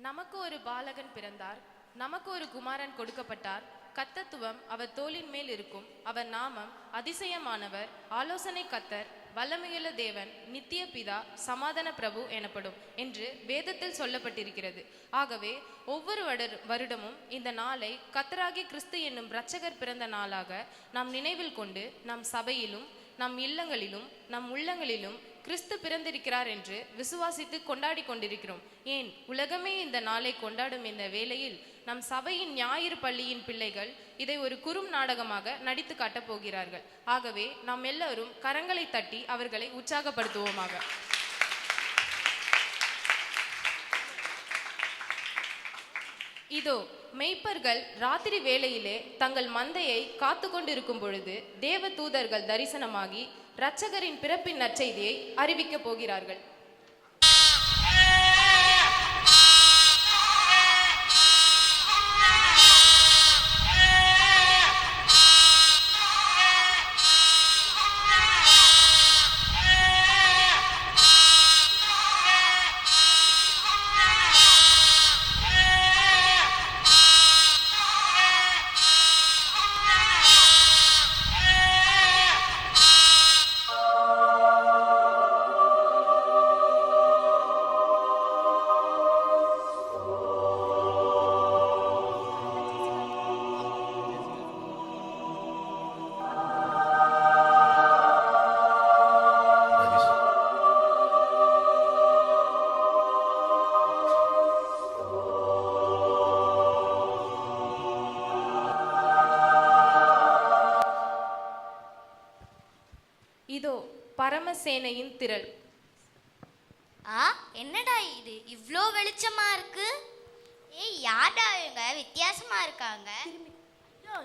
நமக்கு ஒரு பாலகன் பிறந்தார், நமக்கு ஒரு குமாரன் கொடுக்கப்பட்டார். கர்த்தத்துவம் அவர் தோளின் மேல் இருக்கும். அவர் நாமம் அதிசயமானவர், ஆலோசனை கர்த்தர், வல்லமையுள்ள தேவன், நித்திய பிதா, சமாதான பிரபு எனப்படும் என்று வேதத்தில் சொல்லப்பட்டிருக்கிறது. ஆகவே ஒவ்வொரு வருடமும் இந்த நாளை கர்த்தராகிய கிறிஸ்து என்னும் இரட்சகர் பிறந்த நாளாக நாம் நினைவில் கொண்டு நம் சபையிலும் நம் இல்லங்களிலும் நம் உள்ளங்களிலும் கிறிஸ்து பிறந்திருக்கிறார் என்று விசுவாசித்து கொண்டாடி கொண்டிருக்கிறோம். ஏன் உலகமே இந்த நாளை கொண்டாடும் இந்த வேளையில் நம் சபையின் ஞாயிறு பள்ளியின் பிள்ளைகள் இதை ஒரு குறும் நாடகமாக நடித்து காட்டப் போகிறார்கள். ஆகவே நாம் எல்லோரும் கரங்களை தட்டி அவர்களை உற்சாகப்படுத்துவோமாக. இதோ மெய்ப்பர்கள் ராத்திரி வேளையிலே தங்கள் மந்தையை காத்து கொண்டிருக்கும் பொழுது தேவ தூதர்கள் தரிசனமாகி இரட்சகரின் பிறப்பின் நற்செய்தியை அறிவிக்கப் போகிறார்கள். இதோ பரமசேனையின் திரள். என்னடா இது இவ்ளோ வெளிச்சமா இருக்கு? யாரா இவங்க வித்தியாசமா இருக்காங்க?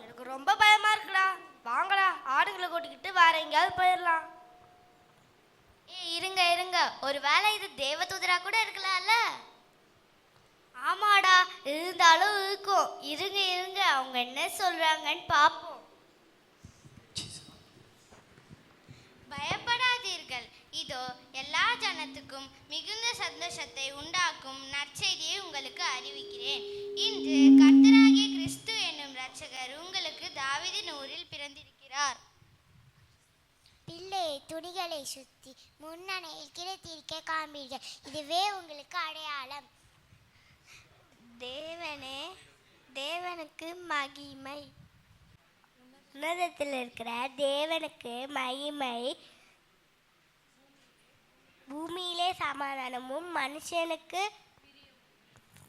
எனக்கு ரொம்ப பயமா இருக்குடா. வாங்கடா, ஆடுகளை கூட்டிக்கிட்டு வேற எங்கேயாவது போயிடலாம். இருங்க இருங்க, ஒருவேளை இது தேவதூதரா கூட இருக்கலாம்ல? ஆமாடா, இருந்தாலும் இருக்கும். இருங்க இருங்க, அவங்க என்ன சொல்றாங்கன்னு பாப்போம். பயப்படாதீர்கள், இதோ எல்லா ஜனத்துக்கும் மிகுந்த சந்தோஷத்தை உண்டாக்கும் நற்செய்தியை உங்களுக்கு அறிவிக்கிறேன். இன்று கர்த்தராகிய கிறிஸ்து என்னும் இரட்சகர் உங்களுக்கு தாவீதின் ஊரில் பிறந்திருக்கிறார். பிள்ளையை துணிகளை சுற்றி முன்னணையில் கிடத்திருக்க காண்பீர்கள். இதுவே உங்களுக்கு அடையாளம். தேவனுக்கு மகிமை. உன்னதத்தில் இருக்கிற தேவனுக்கு மகிமை. பூமியிலே சமாதானமும் மனுஷனுக்கு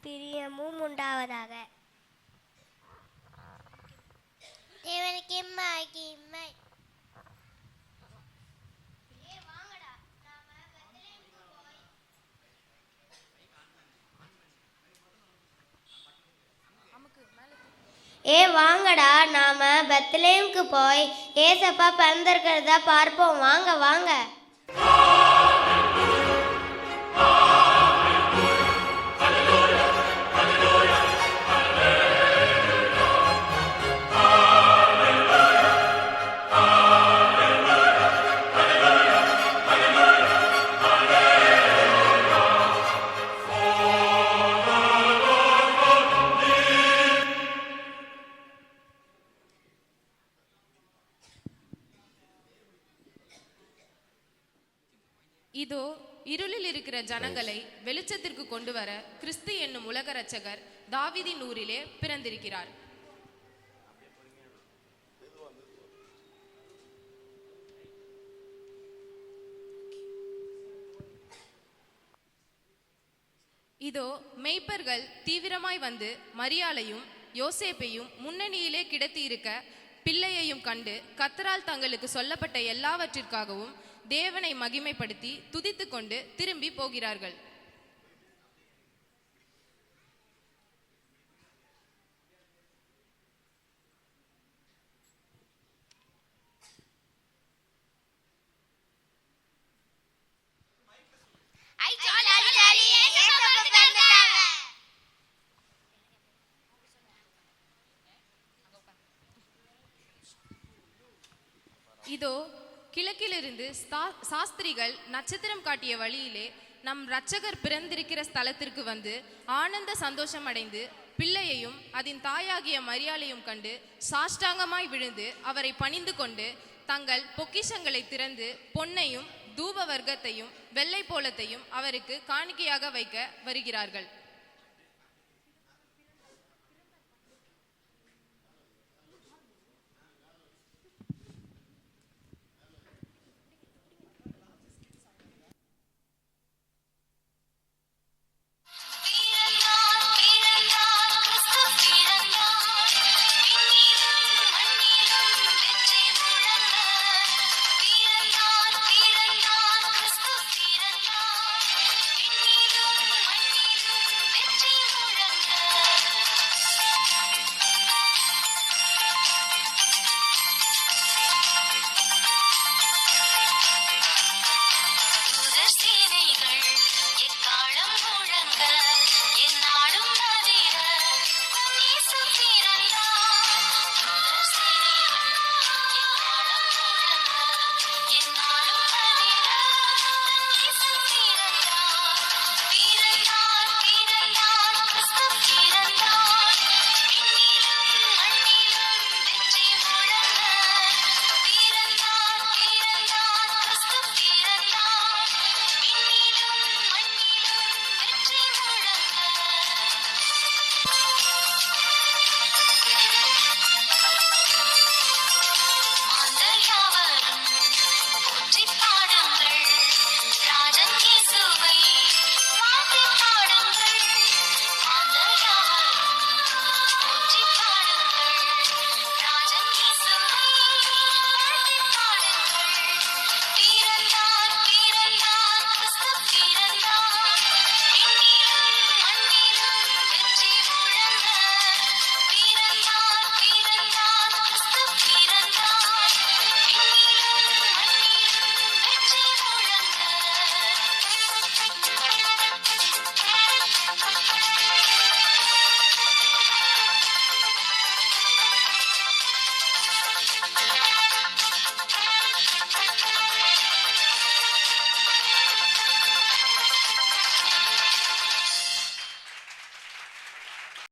பிரியமும் உண்டாவதாக. தேவனுக்கு மகிமை. வாங்கடா, நாம பெத்லகேமுக்கு போய் ஏசப்பா பிறந்திருக்கிறதா பார்ப்போம். வாங்க வாங்க. இதோ இருளில் இருக்கிற ஜனங்களை வெளிச்சத்திற்கு கொண்டு வர கிறிஸ்து என்னும் உலக இரட்சகர் தாவீதின் ஊரிலே பிறந்திருக்கிறார். இதோ மெய்ப்பர்கள் தீவிரமாய் வந்து மரியாளையும் யோசேப்பையும் முன்னணியிலே கிடத்தி இருக்க பிள்ளையையும் கண்டு கர்த்தரால் தங்களுக்கு சொல்லப்பட்ட எல்லாவற்றிற்காகவும் தேவனை மகிமைப்படுத்தி துதித்து கொண்டு திரும்பி போகிறார்கள். இதோ கிழக்கிலிருந்து சாஸ்திரிகள் நட்சத்திரம் காட்டிய வழியிலே நம் இரட்சகர் பிறந்திருக்கிற ஸ்தலத்திற்கு வந்து ஆனந்த சந்தோஷம் அடைந்து பிள்ளையையும் அதன் தாயாகிய மரியாளையும் கண்டு சாஷ்டாங்கமாய் விழுந்து அவரை பணிந்து கொண்டு தங்கள் பொக்கிஷங்களை திறந்து பொன்னையும் தூப வர்க்கத்தையும் வெள்ளை போலத்தையும் அவருக்கு காணிக்கையாக வைக்க வருகிறார்கள்.